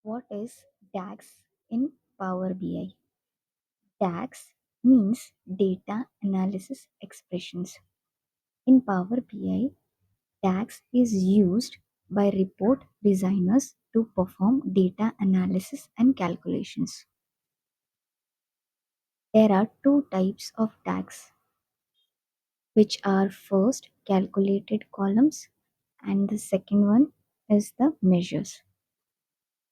What is DAX in Power BI? DAX means Data Analysis Expressions. In Power BI, DAX is used by report designers to perform data analysis and calculations. There are two types of DAX, which are first calculated columns and the second one is the measures.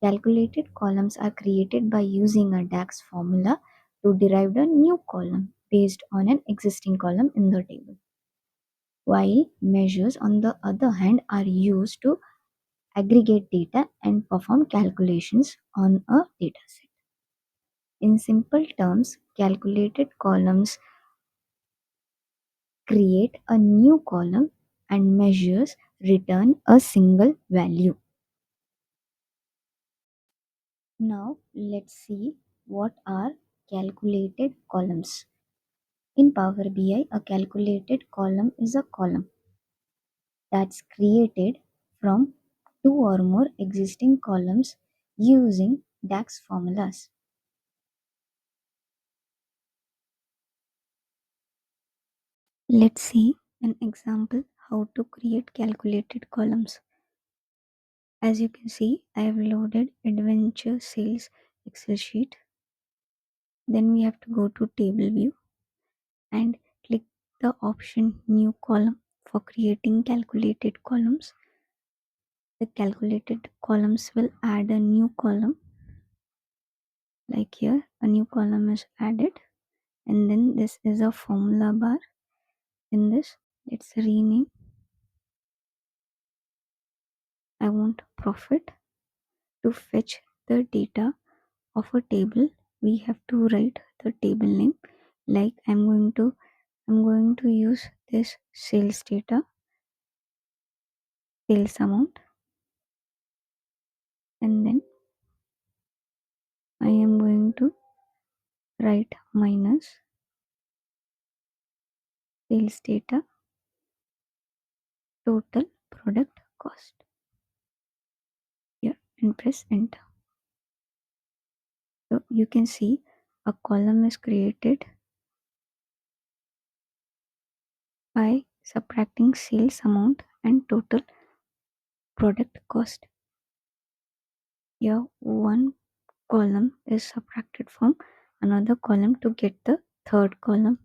Calculated columns are created by using a DAX formula to derive a new column based on an existing column in the table. While measures, on the other hand, are used to aggregate data and perform calculations on a dataset. In simple terms, calculated columns create a new column and measures return a single value. Now let's see what are calculated columns. In Power BI, a calculated column is a column that's created from two or more existing columns using DAX formulas. Let's see an example how to create calculated columns. As you can see, I have loaded Adventure Sales Excel sheet. Then we have to go to table view and click the option new column for creating calculated columns. The calculated columns will add a new column, like here a new column is added, and then this is a formula bar. In this, let's rename, I want profit. To fetch the data of a table, we have to write the table name, like I'm going to use this sales data, sales amount, and then I am going to write minus sales data total product cost here and press enter. So you can see a column is created by subtracting sales amount and total product cost. Here one column is subtracted from another column to get the third column.